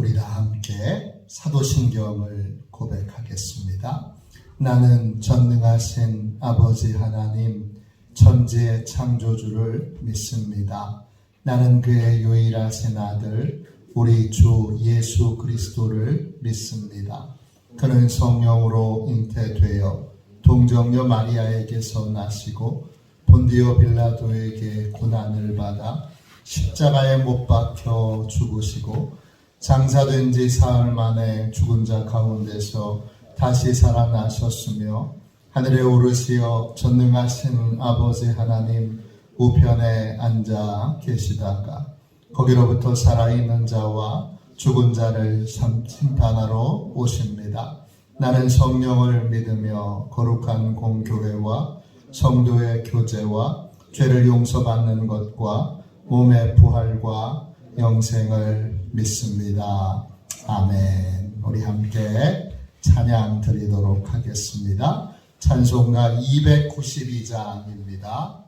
우리 다 함께 사도신경을 고백하겠습니다. 나는 전능하신 아버지 하나님 천지의 창조주를 믿습니다. 나는 그의 유일하신 아들 우리 주 예수 그리스도를 믿습니다. 그는 성령으로 잉태되어 동정녀 마리아에게서 나시고 본디오 빌라도에게 고난을 받아 십자가에 못 박혀 죽으시고 장사된 지 사흘 만에 죽은 자 가운데서 다시 살아나셨으며 하늘에 오르시어 전능하신 아버지 하나님 우편에 앉아 계시다가 거기로부터 살아있는 자와 죽은 자를 심판하러 오십니다. 나는 성령을 믿으며 거룩한 공교회와 성도의 교제와 죄를 용서받는 것과 몸의 부활과 영생을 믿습니다. 아멘. 우리 함께 찬양 드리도록 하겠습니다. 찬송가 292장입니다.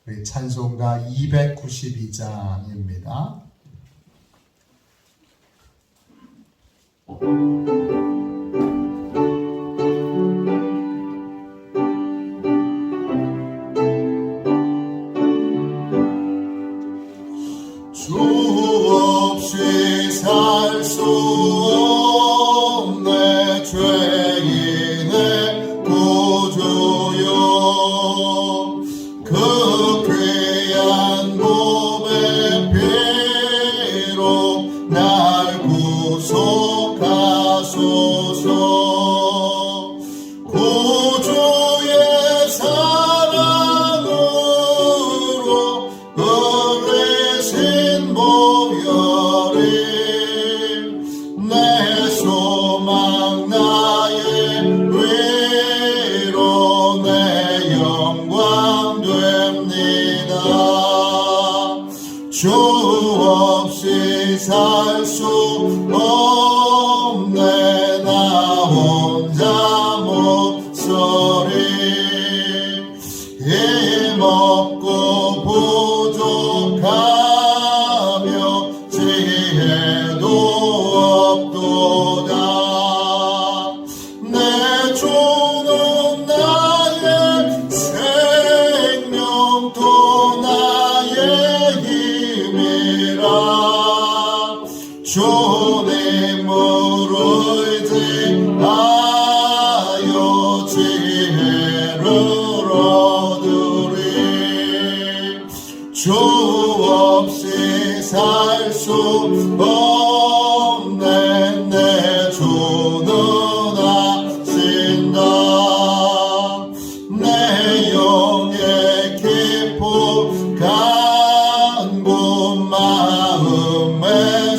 우리 찬송가 292장입니다. 주 없이 살 수 없네 죄인의 구주여 그 귀한 몸의 피로 날 구속하소서 구주의 사랑으로 어리신 보혈이 내 소망 나의 위로 내 영광 됩니다. 주 없이 살 수 없네 나 혼자 목소리 힘없고 부족하며 지혜도 없도다. 내 주는 나의 생명 또 나의 힘이라 주님을 의지하여 지혜를 얻으리. 주 없이 살 수 없네 내 주는 하신다. 내 영의 깊고 간구 마음의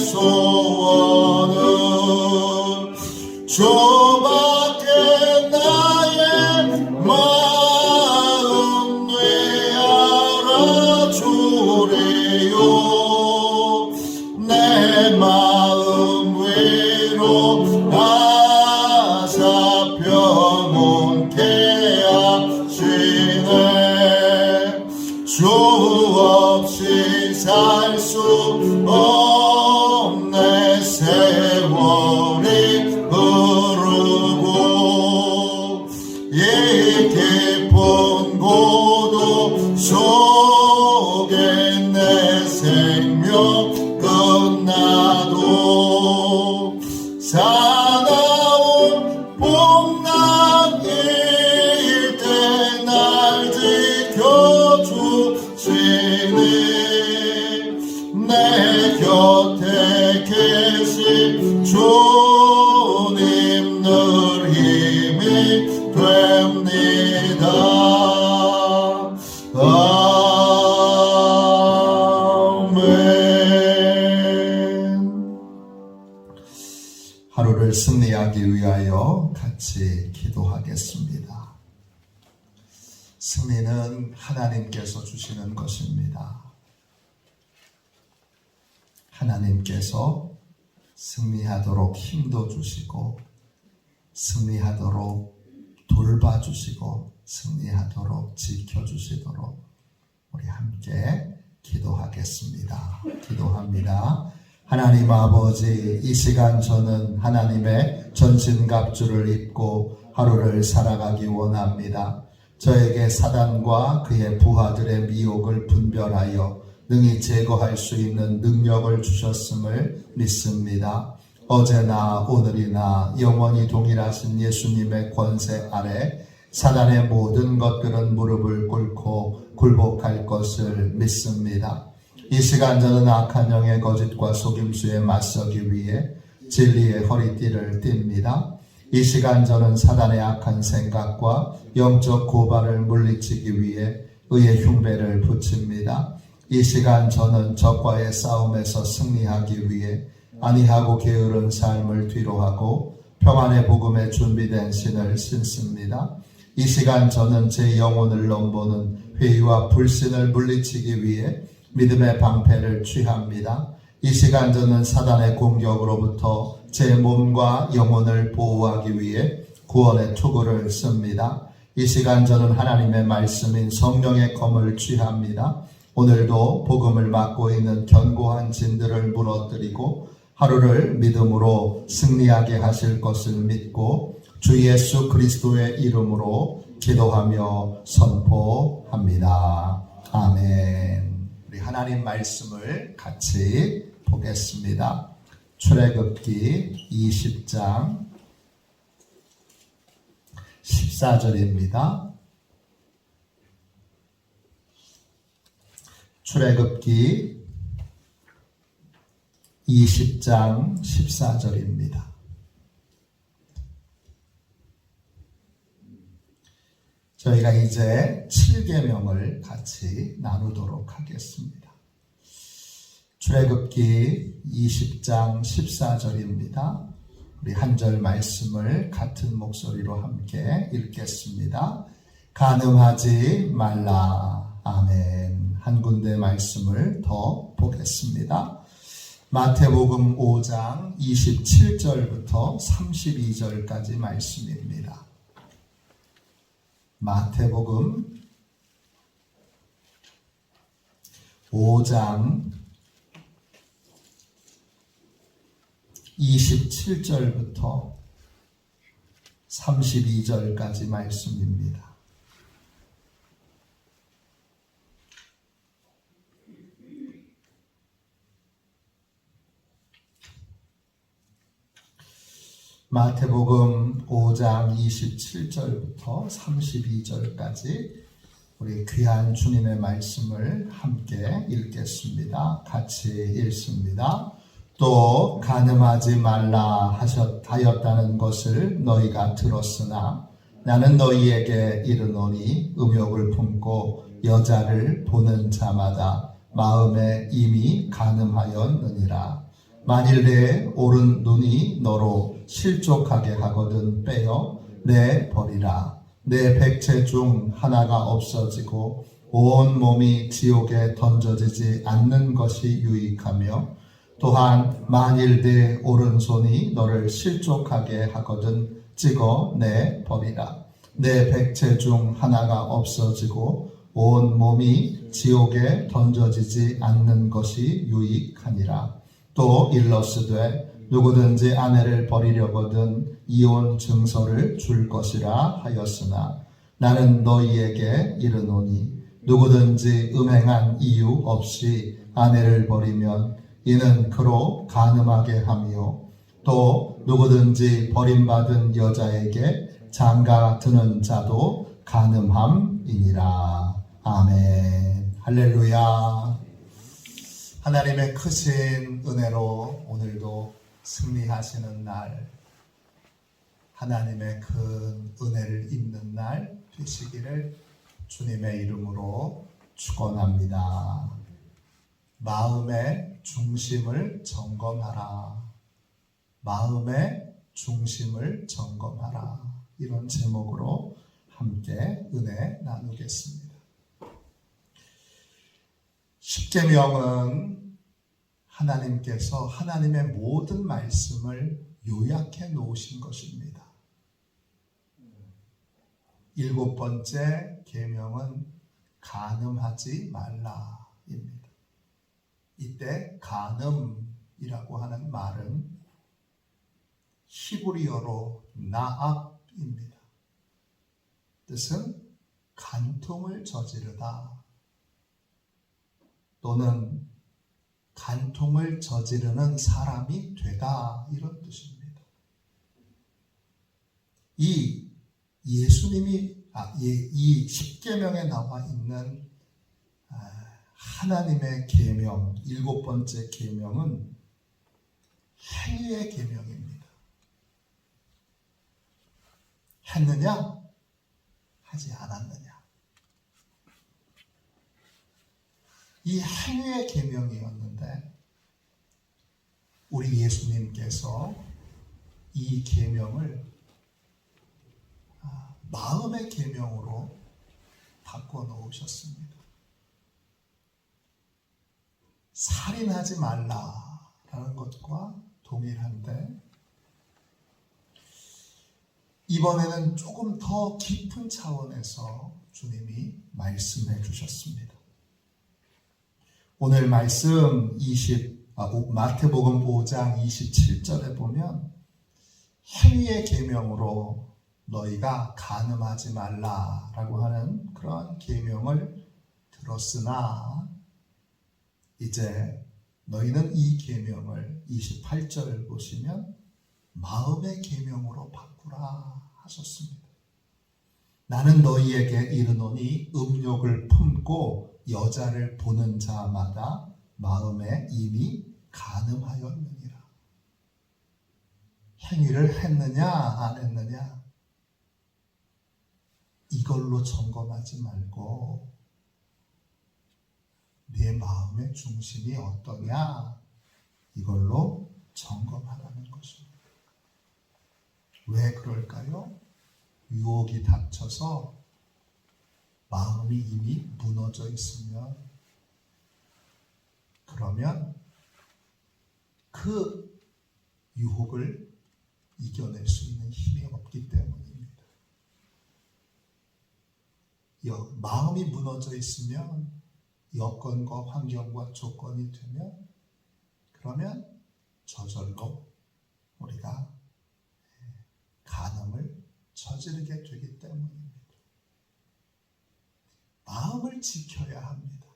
소원은 주밖에 나의 마음 네 알아주리요. 내 마음 위로 하사 평온케 하시네. 주 없이 살 수 없네 세월이 흐르고 이 깊은 고독 속에 내 생명 끝나도 사나운 복락일 때 날 지켜주시니 내 곁에 계신 주님 늘 힘이 됩니다. 아멘. 하루를 승리하기 위하여 같이 기도하겠습니다. 승리는 하나님께서 주시는 것입니다. 하나님께서 승리하도록 힘도 주시고 승리하도록 돌봐주시고 승리하도록 지켜주시도록 우리 함께 기도하겠습니다. 기도합니다. 하나님 아버지, 이 시간 저는 하나님의 전신갑주를 입고 하루를 살아가기 원합니다. 저에게 사단과 그의 부하들의 미혹을 분별하여 능히 제거할 수 있는 능력을 주셨음을 믿습니다. 어제나 오늘이나 영원히 동일하신 예수님의 권세 아래 사단의 모든 것들은 무릎을 꿇고 굴복할 것을 믿습니다. 이 시간 저는 악한 영의 거짓과 속임수에 맞서기 위해 진리의 허리띠를 띱니다. 이 시간 저는 사단의 악한 생각과 영적 고발을 물리치기 위해 의의 흉배를 붙입니다. 이 시간 저는 적과의 싸움에서 승리하기 위해 안이하고 게으른 삶을 뒤로하고 평안의 복음에 준비된 신을 신습니다. 이 시간 저는 제 영혼을 넘보는 회의와 불신을 물리치기 위해 믿음의 방패를 취합니다. 이 시간 저는 사단의 공격으로부터 제 몸과 영혼을 보호하기 위해 구원의 투구를 씁니다. 이 시간 저는 하나님의 말씀인 성령의 검을 취합니다. 오늘도 복음을 맡고 있는 견고한 진들을 무너뜨리고 하루를 믿음으로 승리하게 하실 것을 믿고 주 예수 그리스도의 이름으로 기도하며 선포합니다. 아멘. 우리 하나님 말씀을 같이 보겠습니다. 출애굽기 20장 14절입니다. 출애굽기 20장 14절입니다. 저희가 이제 7계명을 같이 나누도록 하겠습니다. 출애굽기 20장 14절입니다. 우리 한 절 말씀을 같은 목소리로 함께 읽겠습니다. 간음하지 말라. 아멘. 한 군데 말씀을 더 보겠습니다. 마태복음 5장 27절부터 32절까지 말씀입니다. 마태복음 5장 27절부터 32절까지 말씀입니다. 마태복음 5장 27절부터 32절까지 우리 귀한 주님의 말씀을 함께 읽겠습니다. 같이 읽습니다. 또 간음하지 말라 하였다는 것을 너희가 들었으나 나는 너희에게 이르노니 음욕을 품고 여자를 보는 자마다 마음에 이미 간음하였느니라. 만일 내 오른 눈이 너로 실족하게 하거든 빼어 내 버리라. 내 백체 중 하나가 없어지고 온 몸이 지옥에 던져지지 않는 것이 유익하며 또한 만일 내 오른손이 너를 실족하게 하거든 찍어 내 버리라. 내 백체 중 하나가 없어지고 온 몸이 지옥에 던져지지 않는 것이 유익하니라. 또 일러스되 누구든지 아내를 버리려거든 이혼 증서를 줄 것이라 하였으나 나는 너희에게 이르노니 누구든지 음행한 이유 없이 아내를 버리면 이는 그로 간음하게 하며 또 누구든지 버림받은 여자에게 장가 드는 자도 간음함이니라. 아멘. 할렐루야. 하나님의 크신 은혜로 오늘도 승리하시는 날, 하나님의 큰 은혜를 입는 날 되시기를 주님의 이름으로 축원합니다. 마음의 중심을 점검하라. 마음의 중심을 점검하라. 이런 제목으로 함께 은혜 나누겠습니다. 십계명은 하나님께서 하나님의 모든 말씀을 요약해 놓으신 것입니다. 7번째 계명은 간음하지 말라입니다. 이때 간음 이라고 하는 말은 히브리어로 나압입니다. 뜻은 간통을 저지르다 또는 간통을 저지르는 사람이 되다, 이런 뜻입니다. 이 예수님이 이 십계명에 나와 있는 하나님의 계명, 7번째 계명은 행위의 계명입니다. 했느냐? 하지 않았느냐? 이 행위의 계명이었는데 우리 예수님께서 이 계명을 마음의 계명으로 바꿔 놓으셨습니다. 살인하지 말라라는 것과 동일한데 이번에는 조금 더 깊은 차원에서 주님이 말씀해 주셨습니다. 오늘 말씀 마태복음 5장 27절에 보면 행위의 계명으로 너희가 간음하지 말라라고 하는 그런 계명을 들었으나 이제 너희는 이 계명을 28절 보시면 마음의 계명으로 바꾸라 하셨습니다. 나는 너희에게 이르노니 음욕을 품고 여자를 보는 자마다 마음에 이미 간음하였느니라. 행위를 했느냐 안 했느냐 이걸로 점검하지 말고 내 마음의 중심이 어떠냐 이걸로 점검하라는 것입니다. 왜 그럴까요? 유혹이 닥쳐서 마음이 이미 무너져 있으면 그러면 그 유혹을 이겨낼 수 있는 힘이 없기 때문입니다. 마음이 무너져 있으면 여건과 환경과 조건이 되면 그러면 저절로 우리가 간음을 저지르게 되기 때문입니다. 마음을 지켜야 합니다.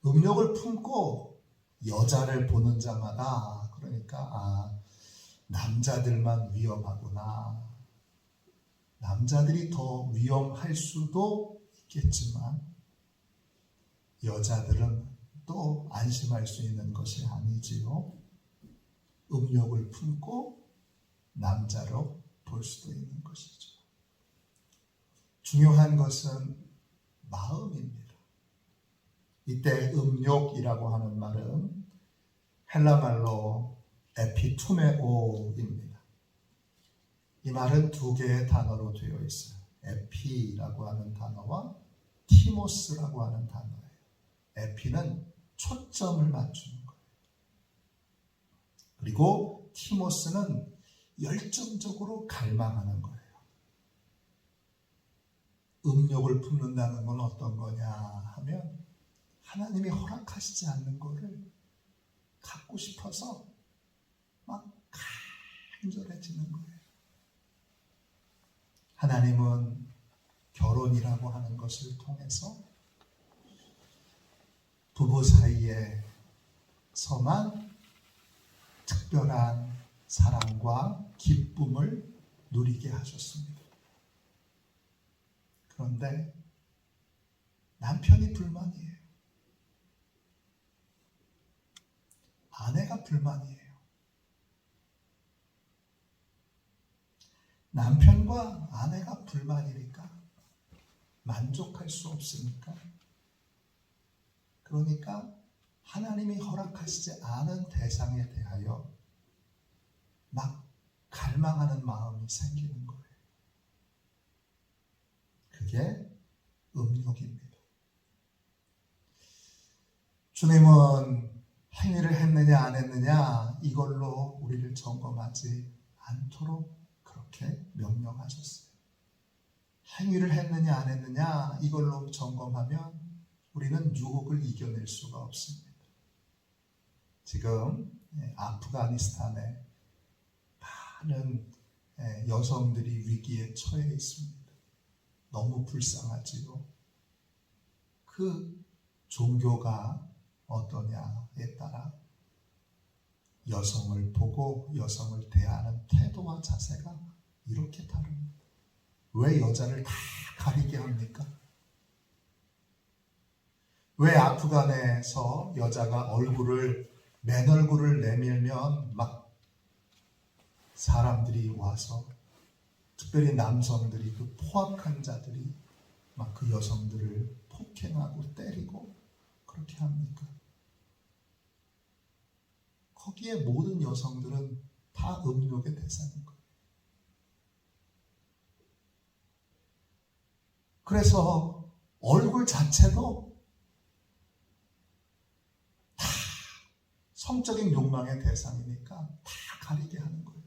음욕을 품고 여자를 보는 자마다 그러니까 남자들만 위험하구나. 남자들이 더 위험할 수도 있겠지만 여자들은 또 안심할 수 있는 것이 아니지요. 음욕을 품고 남자로 볼 수도 있는 것이죠. 중요한 것은 마음입니다. 이때 음욕이라고 하는 말은 헬라말로 에피투메오입니다. 이 말은 두 개의 단어로 되어 있어요. 에피라고 하는 단어와 티모스라고 하는 단어예요. 에피는 초점을 맞추는 거예요. 그리고 티모스는 열정적으로 갈망하는 거예요. 음욕을 품는다는 건 어떤 거냐 하면 하나님이 허락하시지 않는 거를 갖고 싶어서 막 간절해지는 거예요. 하나님은 결혼이라고 하는 것을 통해서 부부 사이에서만 특별한 사랑과 기쁨을 누리게 하셨습니다. 그런데 남편이 불만이에요. 아내가 불만이에요. 남편과 아내가 불만이니까 만족할 수 없으니까 그러니까 하나님이 허락하시지 않은 대상에 대하여 막 갈망하는 마음이 생기는 거예요. 그게 음욕입니다. 주님은 행위를 했느냐 안 했느냐 이걸로 우리를 점검하지 않도록 그렇게 명령하셨어요. 행위를 했느냐 안 했느냐 이걸로 점검하면 우리는 유혹을 이겨낼 수가 없습니다. 지금 아프가니스탄에 많은 여성들이 위기에 처해 있습니다. 너무 불쌍하지요. 그 종교가 어떠냐에 따라 여성을 보고 여성을 대하는 태도와 자세가 이렇게 다릅니다. 왜 여자를 다 가리게 합니까? 왜 아프간에서 여자가 맨 얼굴을 내밀면 막 사람들이 와서, 특별히 남성들이, 그 포악한 자들이 막 그 여성들을 폭행하고 때리고 그렇게 합니까? 거기에 모든 여성들은 다 음욕의 대상인 거예요. 그래서 얼굴 자체도 다 성적인 욕망의 대상이니까 다 가리게 하는 거예요.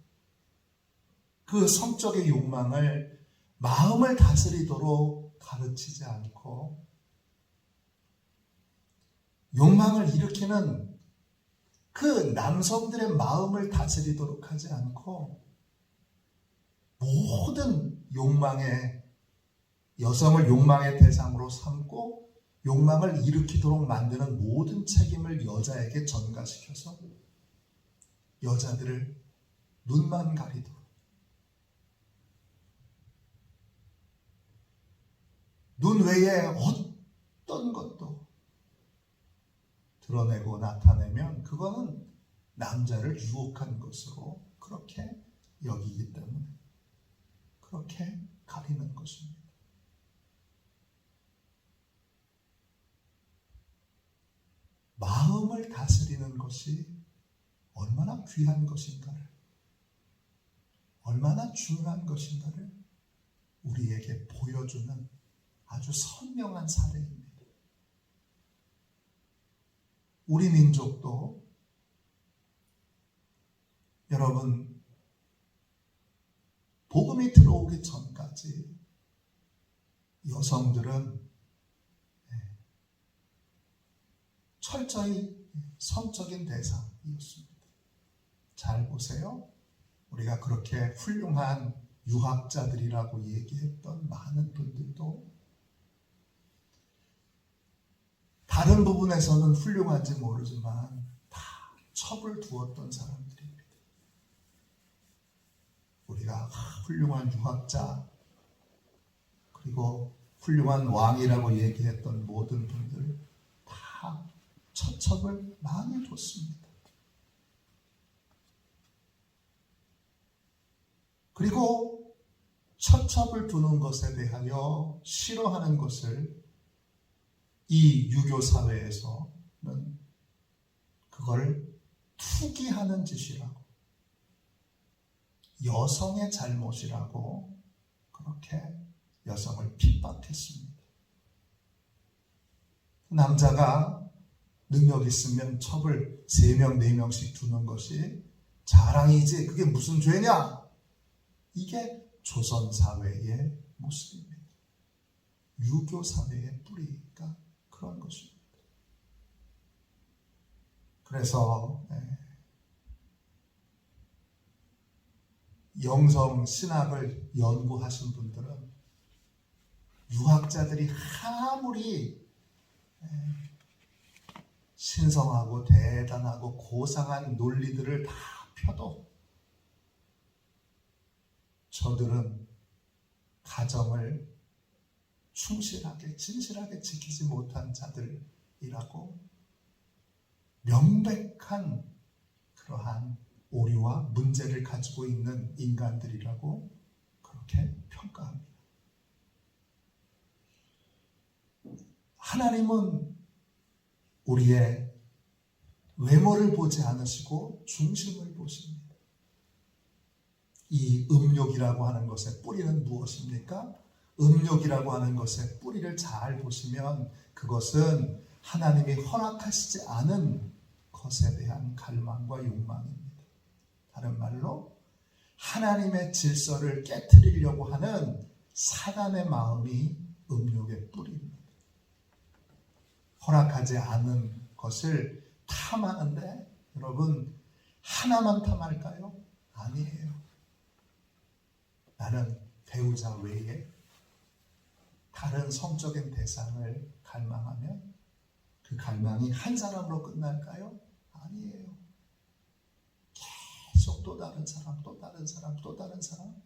그 성적인 욕망을 마음을 다스리도록 가르치지 않고, 욕망을 일으키는 그 남성들의 마음을 다스리도록 하지 않고, 모든 여성을 욕망의 대상으로 삼고 욕망을 일으키도록 만드는 모든 책임을 여자에게 전가시켜서 여자들을 눈만 가리도록, 눈 외에 어떤 것도 드러내고 나타내면 그거는 남자를 유혹한 것으로 그렇게 여기기 때문에 그렇게 가리는 것입니다. 마음을 다스리는 것이 얼마나 귀한 것인가를, 얼마나 중요한 것인가를 우리에게 보여주는 아주 선명한 사례입니다. 우리 민족도 여러분, 복음이 들어오기 전까지 여성들은 철저히 성적인 대상이었습니다. 잘 보세요. 우리가 그렇게 훌륭한 유학자들이라고 얘기했던 많은 분들도 다른 부분에서는 훌륭한지 모르지만 다 첩을 두었던 사람들입니다. 우리가 훌륭한 유학자, 그리고 훌륭한 왕이라고 얘기했던 모든 분들 다 첩을 많이 뒀습니다. 그리고 첩을 두는 것에 대하여 싫어하는 것을 이 유교 사회에서는 그걸 투기하는 짓이라고, 여성의 잘못이라고 그렇게 여성을 핍박했습니다. 남자가 능력 있으면 첩을 3명, 4명씩 두는 것이 자랑이지 그게 무슨 죄냐? 이게 조선 사회의 모습입니다. 유교 사회의 뿌리가 그런 것입니다. 그래서 영성 신학을 연구하신 분들은 유학자들이 아무리 신성하고 대단하고 고상한 논리들을 다 펴도 저들은 가정을 충실하게 진실하게 지키지 못한 자들이라고 명백한 그러한 오류와 문제를 가지고 있는 인간들이라고 그렇게 평가합니다. 하나님은 우리의 외모를 보지 않으시고 중심을 보십니다. 이 음욕이라고 하는 것의 뿌리는 무엇입니까? 음욕이라고 하는 것의 뿌리를 잘 보시면 그것은 하나님이 허락하시지 않은 것에 대한 갈망과 욕망입니다. 다른 말로 하나님의 질서를 깨트리려고 하는 사단의 마음이 음욕의 뿌리입니다. 허락하지 않은 것을 탐하는데 여러분, 하나만 탐할까요? 아니에요. 나는 배우자 외에 다른 성적인 대상을 갈망하면 그 갈망이 한 사람으로 끝날까요? 아니에요. 계속 또 다른 사람, 또 다른 사람, 또 다른 사람.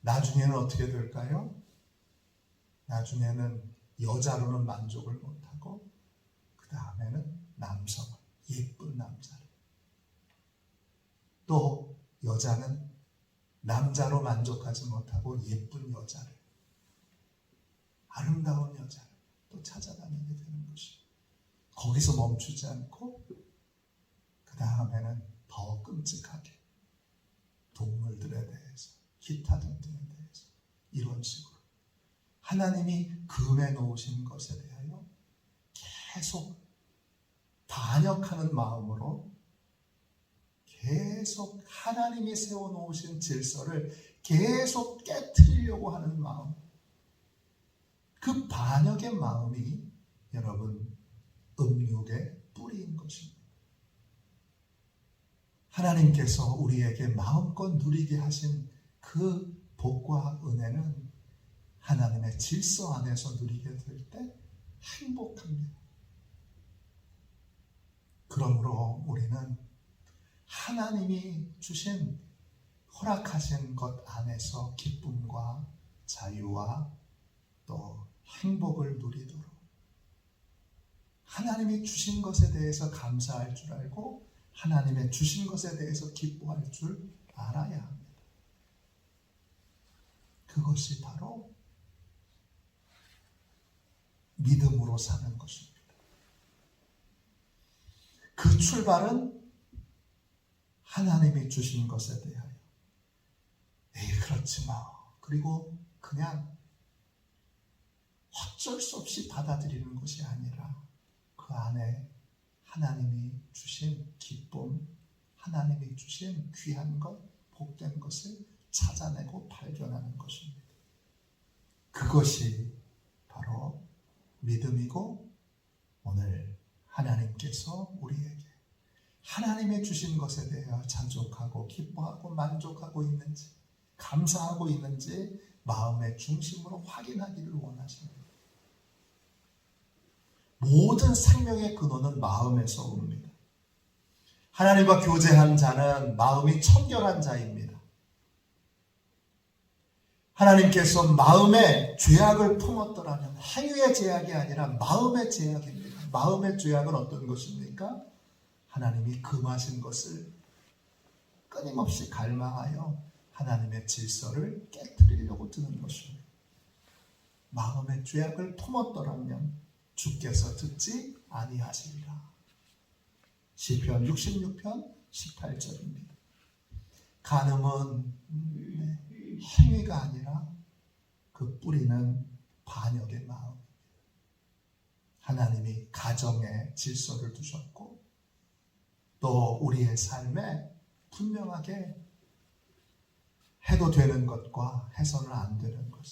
나중에는 어떻게 될까요? 나중에는 여자로는 만족을 못하고 그 다음에는 남성, 예쁜 남자를. 또 여자는 남자로 만족하지 못하고 예쁜 여자를, 아름다운 여자를 또 찾아다니게 되는 것이. 거기서 멈추지 않고 그 다음에는 더 끔찍하게 동물들에 대해서, 기타 등등에 대해서 이런 식으로 하나님이 금해 놓으신 것에 대하여 계속 반역하는 마음으로 계속 하나님이 세워놓으신 질서를 계속 깨트리려고 하는 마음, 그 반역의 마음이 여러분 음욕의 뿌리인 것입니다. 하나님께서 우리에게 마음껏 누리게 하신 그 복과 은혜는 하나님의 질서 안에서 누리게 될 때 행복합니다. 그러므로 우리는 하나님이 주신, 허락하신 것 안에서 기쁨과 자유와 또 행복을 누리도록 하나님이 주신 것에 대해서 감사할 줄 알고 하나님의 주신 것에 대해서 기뻐할 줄 알아야 합니다. 그것이 바로 믿음으로 사는 것입니다. 그 출발은 하나님이 주신 것에 대하여 에이 그렇지 뭐, 그리고 그냥 어쩔 수 없이 받아들이는 것이 아니라 그 안에 하나님이 주신 기쁨, 하나님이 주신 귀한 것, 복된 것을 찾아내고 발견하는 것입니다. 그것이 바로 믿음이고, 오늘 하나님께서 우리에게 하나님의 주신 것에 대하여 자족하고 기뻐하고 만족하고 있는지, 감사하고 있는지 마음의 중심으로 확인하기를 원하십니다. 모든 생명의 근원은 마음에서 옵니다. 하나님과 교제한 자는 마음이 청결한 자입니다. 하나님께서 마음에 죄악을 품었더라면 행위의 죄악이 아니라 마음의 죄악입니다. 마음의 죄악은 어떤 것입니까? 하나님이 금하신 것을 끊임없이 갈망하여 하나님의 질서를 깨트리려고 드는 것입니다. 마음의 죄악을 품었더라면 주께서 듣지 아니하시리라. 시편 66편 18절입니다. 간음은 행위가 아니라 그 뿌리는 반역의 마음입니다. 하나님이 가정에 질서를 두셨고 또 우리의 삶에 분명하게 해도 되는 것과 해서는 안 되는 것,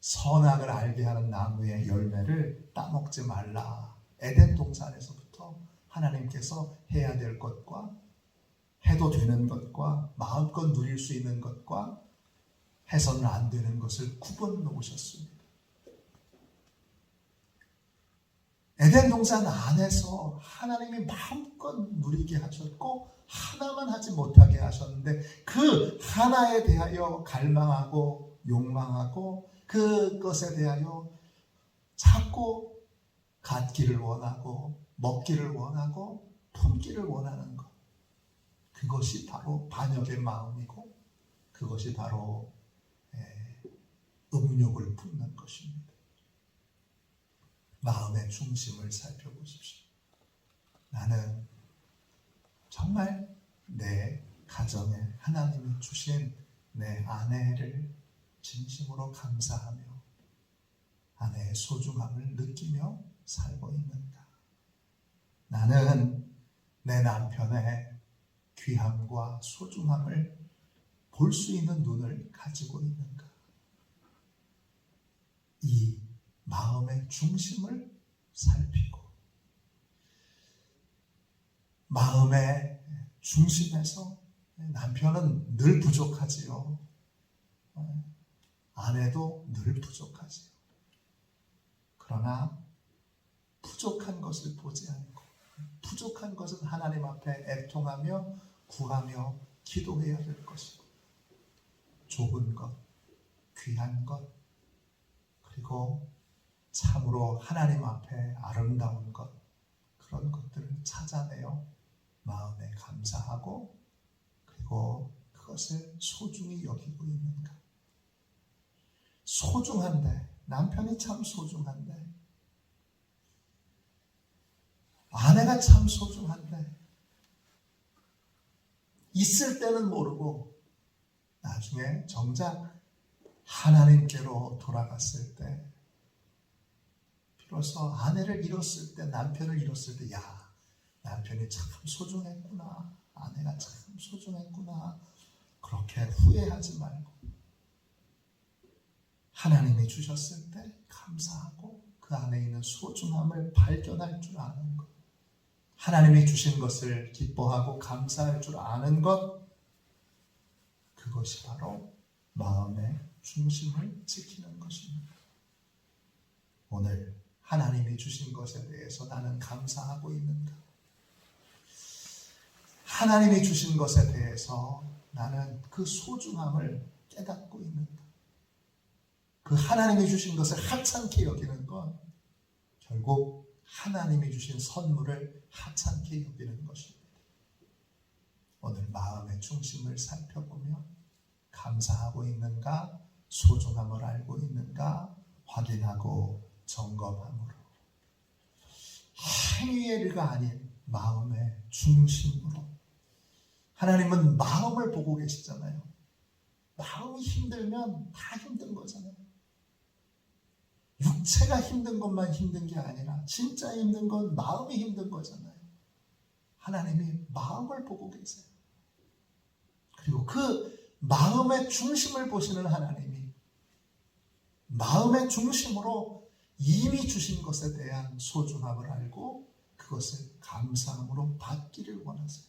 선악을 알게 하는 나무의 열매를 따먹지 말라. 에덴 동산에서부터 하나님께서 해야 될 것과 해도 되는 것과 마음껏 누릴 수 있는 것과 해서는 안 되는 것을 구분 놓으셨습니다. 에덴 동산 안에서 하나님이 마음껏 누리게 하셨고 하나만 하지 못하게 하셨는데 그 하나에 대하여 갈망하고 욕망하고 그것에 대하여 자꾸 갖기를 원하고 먹기를 원하고 품기를 원하는 것, 그것이 바로 반역의 마음이고 그것이 바로 음욕을 품는 것입니다. 마음의 중심을 살펴보십시오. 나는 정말 내 가정에 하나님이 주신 내 아내를 진심으로 감사하며 아내의 소중함을 느끼며 살고 있는가? 나는 내 남편의 귀함과 소중함을 볼 수 있는 눈을 가지고 있는가? 이 마음의 중심을 살피고 마음의 중심에서 남편은 늘 부족하지요. 아내도 늘 부족하지요. 그러나 부족한 것을 보지 않고 부족한 것은 하나님 앞에 애통하며 구하며 기도해야 될 것이고 좋은 것, 귀한 것, 그리고 참으로 하나님 앞에 아름다운 것, 그런 것들을 찾아내어 마음에 감사하고 그리고 그것을 소중히 여기고 있는가. 소중한데, 남편이 참 소중한데, 아내가 참 소중한데, 있을 때는 모르고 나중에 정작 하나님께로 돌아갔을 때, 비로소 아내를 잃었을 때, 남편을 잃었을 때, 야, 남편이 참 소중했구나, 아내가 참 소중했구나, 그렇게 후회하지 말고 하나님이 주셨을 때 감사하고 그 안에 있는 소중함을 발견할 줄 아는 것, 하나님이 주신 것을 기뻐하고 감사할 줄 아는 것, 그것이 바로 마음의 중심을 지키는 것입니다. 오늘 하나님이 주신 것에 대해서 나는 감사하고 있는가? 하나님이 주신 것에 대해서 나는 그 소중함을 깨닫고 있는가? 그 하나님이 주신 것을 하찮게 여기는 건 결국 하나님이 주신 선물을 하찮게 여기는 것입니다. 오늘 마음의 중심을 살펴보며 감사하고 있는가, 소중함을 알고 있는가 확인하고 점검함으로 행위의 일가 아닌 마음의 중심으로. 하나님은 마음을 보고 계시잖아요. 마음이 힘들면 다 힘든 거잖아요. 육체가 힘든 것만 힘든 게 아니라 진짜 힘든 건 마음이 힘든 거잖아요. 하나님이 마음을 보고 계세요. 그리고 그 마음의 중심을 보시는 하나님이 마음의 중심으로 이미 주신 것에 대한 소중함을 알고 그것을 감사함으로 받기를 원하세요.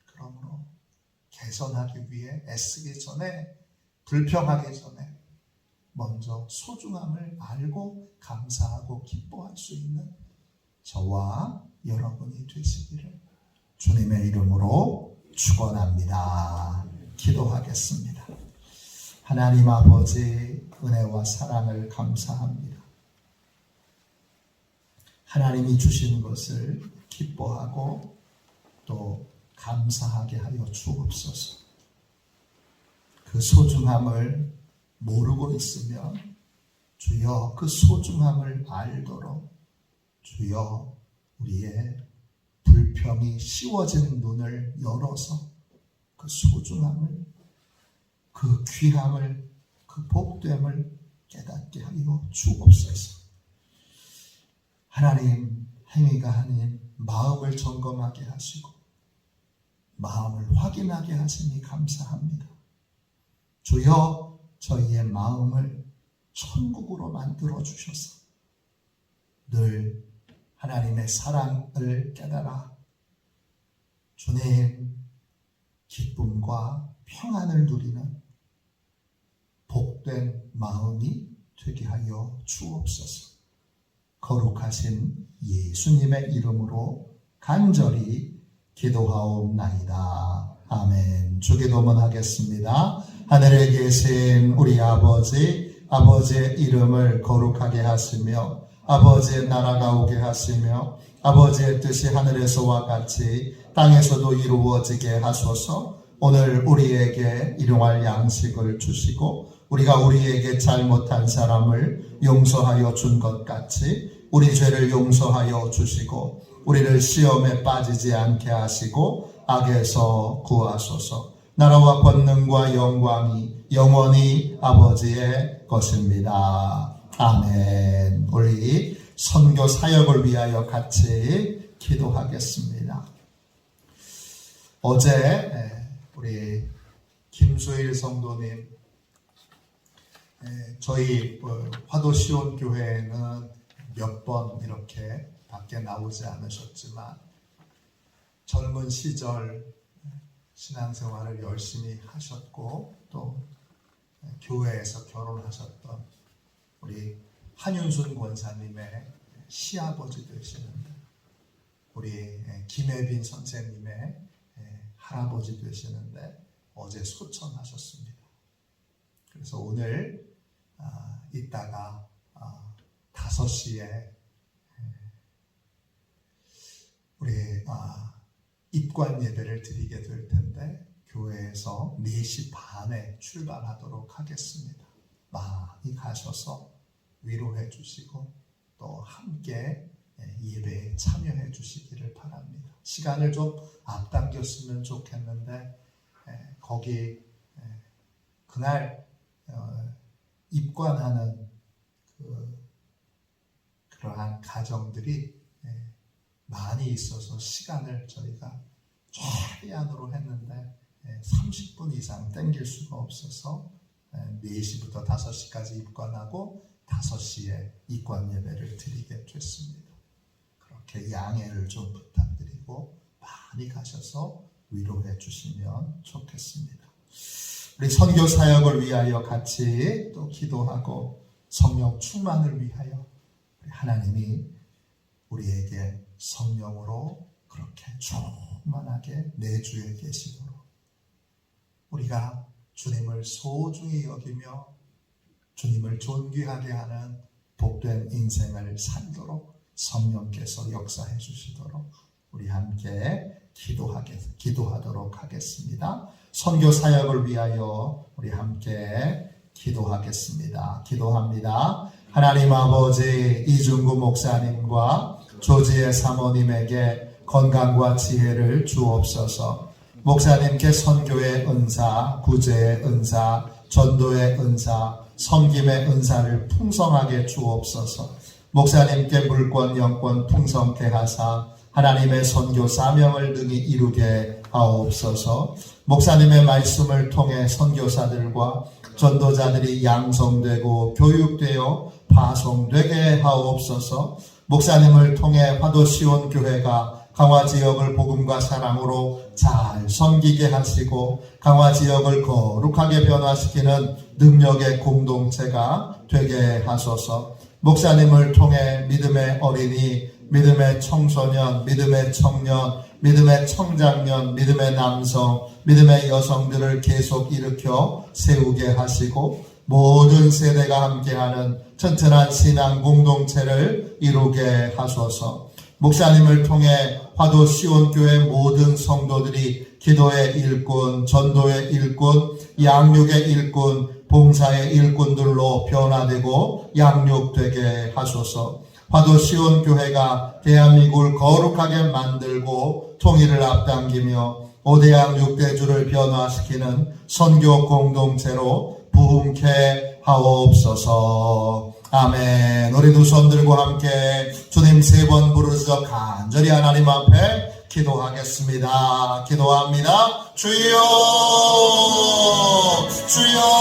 그러므로 개선하기 위해 애쓰기 전에, 불평하기 전에 먼저 소중함을 알고 감사하고 기뻐할 수 있는 저와 여러분이 되시기를 주님의 이름으로 축원합니다. 기도하겠습니다. 하나님 아버지, 은혜와 사랑을 감사합니다. 하나님이 주신 것을 기뻐하고 또 감사하게 하여 주옵소서. 그 소중함을 모르고 있으면 주여 그 소중함을 알도록 주여 우리의 불평이 씌워진 눈을 열어서 그 소중함을, 그 귀함을, 그 복됨을 깨닫게 하여 주옵소서. 하나님, 행위가 아닌 마음을 점검하게 하시고 마음을 확인하게 하시니 감사합니다. 주여 저희의 마음을 천국으로 만들어 주셔서 늘 하나님의 사랑을 깨달아 주님 기쁨과 평안을 누리는 복된 마음이 되게 하여 주옵소서. 거룩하신 예수님의 이름으로 간절히 기도하옵나이다. 아멘. 주기도문 하겠습니다. 하늘에 계신 우리 아버지, 아버지의 이름을 거룩하게 하시며 아버지의 나라가 오게 하시며 아버지의 뜻이 하늘에서와 같이 땅에서도 이루어지게 하소서. 오늘 우리에게 일용할 양식을 주시고 우리가 우리에게 잘못한 사람을 용서하여 준 것 같이 우리 죄를 용서하여 주시고 우리를 시험에 빠지지 않게 하시고 악에서 구하소서. 나라와 권능과 영광이 영원히 아버지의 것입니다. 아멘. 우리 선교 사역을 위하여 같이 기도하겠습니다. 어제 우리 김수일 성도님, 저희 화도시온 교회는 몇 번 이렇게 밖에 나오지 않으셨지만 젊은 시절 신앙생활을 열심히 하셨고 또 교회에서 결혼하셨던 우리 한윤순 권사님의 시아버지 되시는데 우리 김혜빈 선생님의 할아버지 되시는데 어제 소천하셨습니다. 그래서 오늘 이따가 5시에 우리 입관 예배를 드리게 될 텐데 교회에서 4시 반에 출발하도록 하겠습니다. 많이 가셔서 위로해 주시고 또 함께 예배에 참여해 주시기를 바랍니다. 시간을 좀 앞당겼으면 좋겠는데 거기 그날 입관하는 그러한 가정들이 많이 있어서 시간을 저희가 최대한으로 했는데 30분 이상 땡길 수가 없어서 4시부터 5시까지 입관하고 5시에 입관 예배를 드리게 됐습니다. 그렇게 양해를 좀 부탁드리고 많이 가셔서 위로해 주시면 좋겠습니다. 우리 선교 사역을 위하여 같이 또 기도하고 성령 충만을 위하여 하나님이 우리에게 성령으로 그렇게 충만하게 내주에 계시도록 우리가 주님을 소중히 여기며 주님을 존귀하게 하는 복된 인생을 살도록 성령께서 역사해 주시도록 우리 함께 기도하도록 하겠습니다. 선교 사역을 위하여 우리 함께 기도하겠습니다. 기도합니다. 하나님 아버지 이중구 목사님과 조지의 사모님에게 건강과 지혜를 주옵소서. 목사님께 선교의 은사, 구제의 은사, 전도의 은사, 섬김의 은사를 풍성하게 주옵소서. 목사님께 물권 영권 풍성케 하사 하나님의 선교 사명을 능히 이루게 하옵소서. 목사님의 말씀을 통해 선교사들과 전도자들이 양성되고 교육되어 파송되게 하옵소서. 목사님을 통해 화도시온 교회가 강화 지역을 복음과 사랑으로 잘 섬기게 하시고 강화 지역을 거룩하게 변화시키는 능력의 공동체가 되게 하소서. 목사님을 통해 믿음의 어린이, 믿음의 청소년, 믿음의 청년, 믿음의 청장년, 믿음의 남성, 믿음의 여성들을 계속 일으켜 세우게 하시고 모든 세대가 함께하는 튼튼한 신앙 공동체를 이루게 하소서. 목사님을 통해 화도 시온교회 모든 성도들이 기도의 일꾼, 전도의 일꾼, 양육의 일꾼, 봉사의 일꾼들로 변화되고 양육되게 하소서. 화도 시온교회가 대한민국을 거룩하게 만들고 통일을 앞당기며 5대양 6대주를 변화시키는 선교 공동체로 부흥케 하옵소서. 아멘. 우리 두 손 들고 함께 주님 3번 부르짖어 간절히 하나님 앞에 기도하겠습니다. 기도합니다. 주여, 주여.